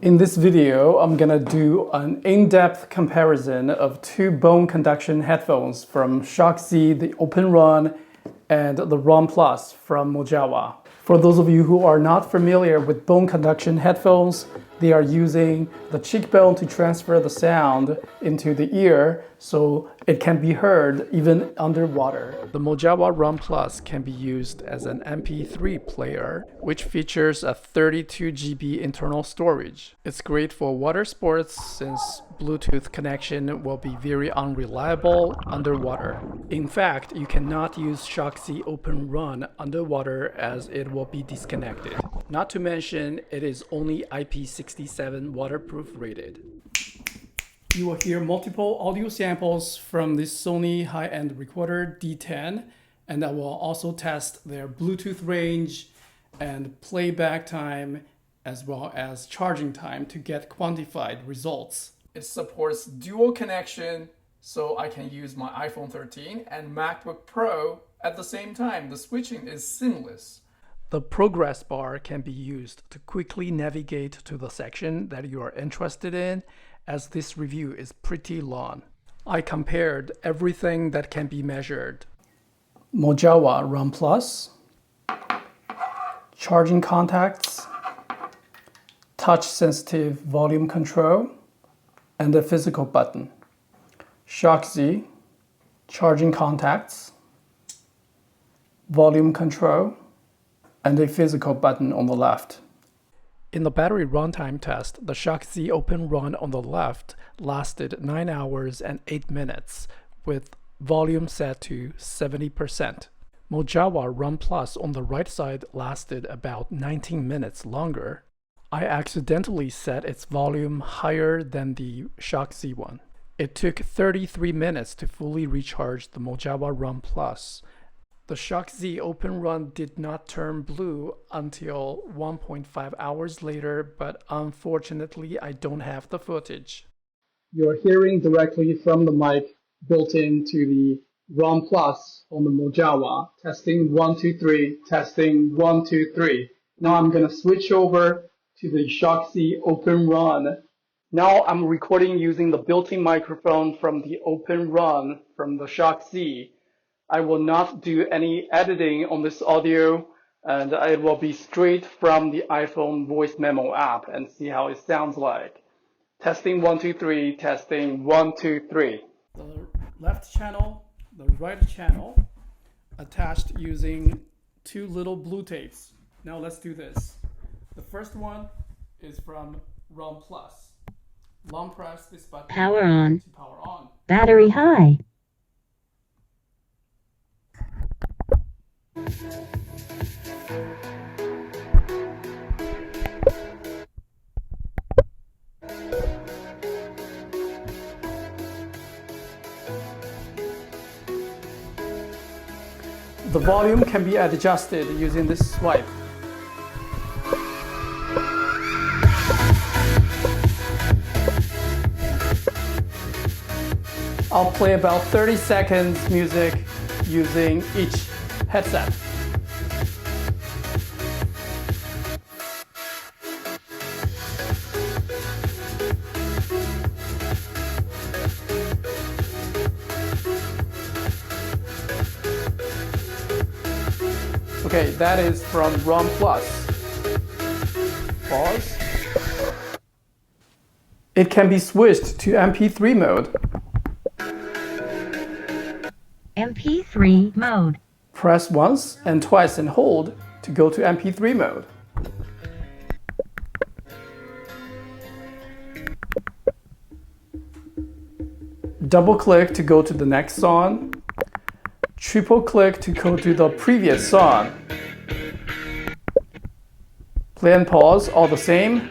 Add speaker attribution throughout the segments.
Speaker 1: In this video, I'm gonna do an in-depth comparison of two bone conduction headphones from Shokz, the Open Run, and the Run Plus from Mojawa. For those of you who are not familiar with bone conduction headphones, they are using the cheekbone to transfer the sound into the ear so it can be heard even underwater. The Mojawa Run Plus can be used as an MP3 player, which features a 32 GB internal storage. It's great for water sports since Bluetooth connection will be very unreliable underwater. In fact, you cannot use Shokz Open Run underwater as it will be disconnected. Not to mention, it is only IP67 waterproof rated. You will hear multiple audio samples from this Sony high-end recorder D10, and I will also test their Bluetooth range and playback time as well as charging time to get quantified results. It supports dual connection, so I can use my iPhone 13 and MacBook Pro at the same time. The switching is seamless. The progress bar can be used to quickly navigate to the section that you are interested in, as this review is pretty long. I compared everything that can be measured. Mojawa Run Plus, charging contacts, touch-sensitive volume control, and a physical button. Shokz, charging contacts, volume control, and a physical button on the left. In the battery runtime test, the Shokz Open Run on the left lasted 9 hours and 8 minutes, with volume set to 70%. Mojawa Run Plus on the right side lasted about 19 minutes longer. I accidentally set its volume higher than the Shokz one. It took 33 minutes to fully recharge the Mojawa Run Plus. The Shokz Open Run did not turn blue until 1.5 hours later, but unfortunately I don't have the footage. You're hearing directly from the mic built into the Run Plus on the Mojawa. Testing 1, 2, 3, testing 1, 2, 3. Now I'm gonna switch over to the Shokz Open Run. Now I'm recording using the built-in microphone from the Open Run from the Shokz. I will not do any editing on this audio, and it will be straight from the iPhone voice memo app and see how it sounds like. Testing 1, 2, 3, testing 1, 2, 3. The left channel, the right channel, attached using two little blue tapes. Now let's do this. The first one is from Run Plus. Long press this button
Speaker 2: Power on.
Speaker 1: to power on.
Speaker 2: Battery high.
Speaker 1: The volume can be adjusted using this swipe. I'll play about 30 seconds music using each headset. Okay, that is from Run Plus. Pause. It can be switched to MP3 mode.
Speaker 2: MP3 mode.
Speaker 1: Press once and twice and hold to go to MP3 mode. Double click to go to the next song. Triple click to go to the previous song. Play and pause all the same,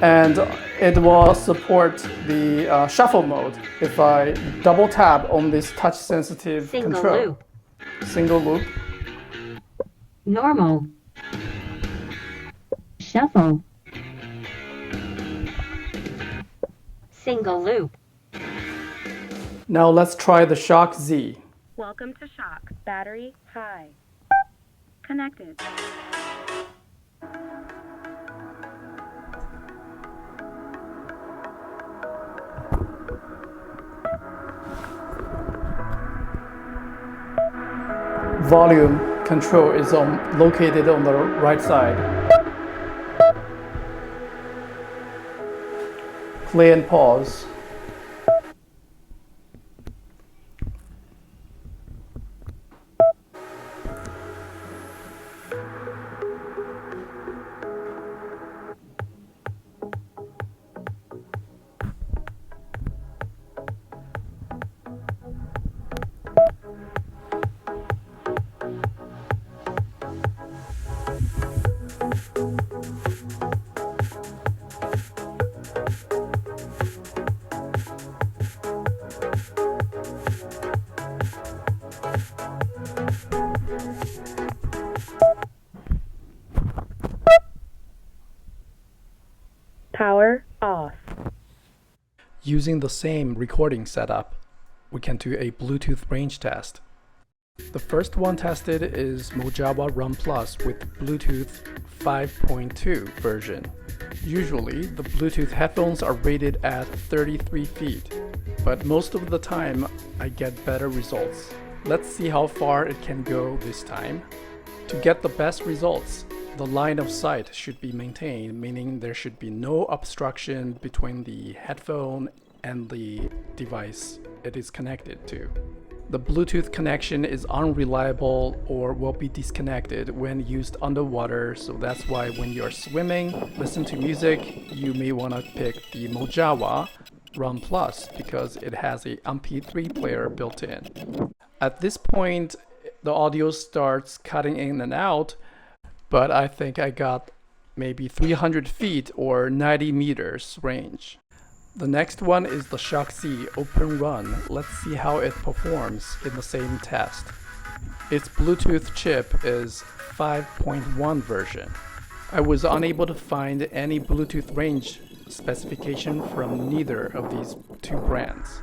Speaker 1: and it will support the shuffle mode if I double tap on this touch sensitive control.
Speaker 2: Loop.
Speaker 1: Single loop.
Speaker 2: Normal. Shuffle. Single loop.
Speaker 1: Now let's try the Shokz.
Speaker 3: Welcome to Shokz. Battery high. Connected.
Speaker 1: Volume control is located on the right side. Play and pause.
Speaker 3: Power off.
Speaker 1: Using the same recording setup, we can do a Bluetooth range test. The first one tested is Mojawa Run Plus with Bluetooth 5.2 version. Usually, the Bluetooth headphones are rated at 33 feet, but most of the time I get better results. Let's see how far it can go this time. To get the best results, the line of sight should be maintained, meaning there should be no obstruction between the headphone and the device it is connected to. The Bluetooth connection is unreliable or will be disconnected when used underwater, so that's why when you're swimming, listen to music, you may want to pick the Mojawa Run Plus because it has a MP3 player built in. At this point, the audio starts cutting in and out, but I think I got maybe 300 feet or 90 meters range. The next one is the Shokz Open Run. Let's see how it performs in the same test. Its Bluetooth chip is 5.1 version. I was unable to find any Bluetooth range specification from neither of these two brands.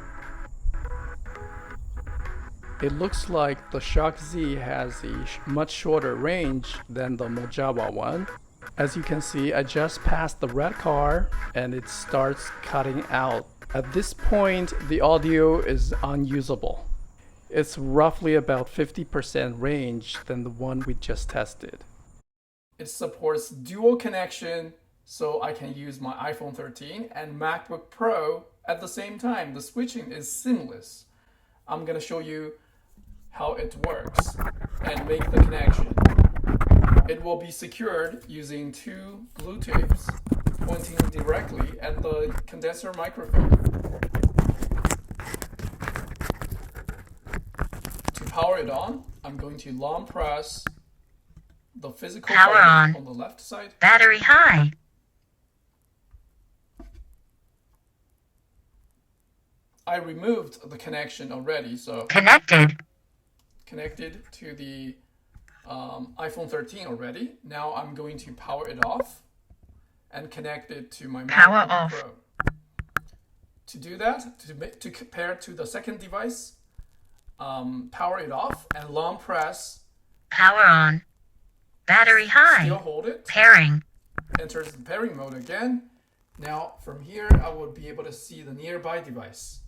Speaker 1: It looks like the Shokz has a much shorter range than the Mojawa one. As you can see, I just passed the red car and it starts cutting out. At this point, the audio is unusable. It's roughly about 50% range than the one we just tested. It supports dual connection, so I can use my iPhone 13 and MacBook Pro at the same time. The switching is seamless. I'm gonna show you how it works and make the connection. It will be secured using two glue tapes pointing directly at the condenser microphone. To power it on, I'm going to long press the physical
Speaker 2: Power
Speaker 1: button
Speaker 2: on
Speaker 1: the left side.
Speaker 2: Battery high.
Speaker 1: I removed the connection already, so
Speaker 2: Connected.
Speaker 1: connected to the iPhone 13 already. Now I'm going to power it off and connect it to my
Speaker 2: Power
Speaker 1: MacBook
Speaker 2: off.
Speaker 1: Pro. To do that, to compare to the second device, power it off and long press.
Speaker 2: Power on. Battery high.
Speaker 1: Still hold it.
Speaker 2: Pairing.
Speaker 1: Enters the pairing mode again. Now from here, I will be able to see the nearby device.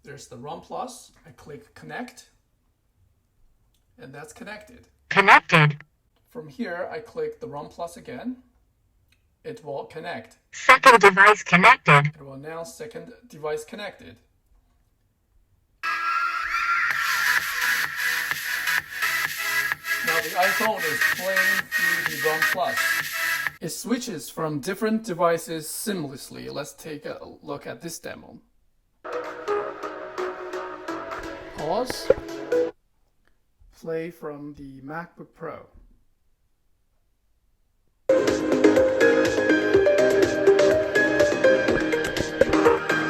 Speaker 1: There's the Run Plus. I click connect, and that's connected.
Speaker 2: Connected.
Speaker 1: From here, I click the Run Plus again. It will connect.
Speaker 2: Second device connected.
Speaker 1: It will announce second device connected. Now the iPhone is playing through the Run Plus. It switches from different devices seamlessly. Let's take a look at this demo. Pause. Play from the MacBook Pro.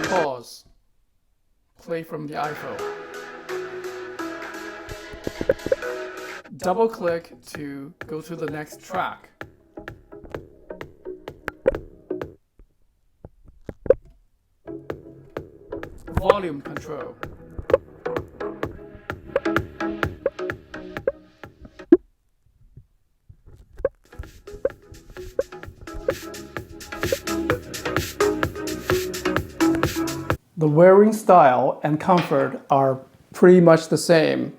Speaker 1: Pause. Play from the iPhone. Double click to go to the next track. Volume control. The wearing style and comfort are pretty much the same.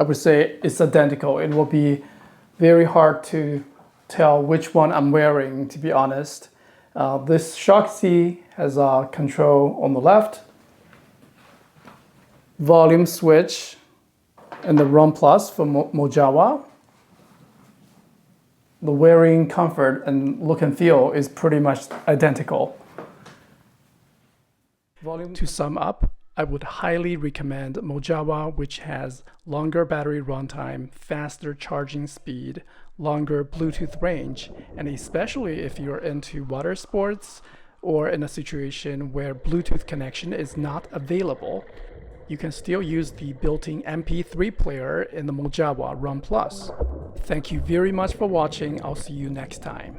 Speaker 1: I would say it's identical. It will be very hard to tell which one I'm wearing, to be honest. This Shokz has a control on the left, volume switch, and the ROM Plus for mojawa. The wearing comfort and look and feel is pretty much identical. To sum up, I would highly recommend mojawa, which has longer battery runtime, faster charging speed, longer Bluetooth range, and especially if you're into water sports or in a situation where Bluetooth connection is not available, you can still use the built-in MP3 player in the mojawa ROM Plus. Thank you very much for watching. I'll see you next time.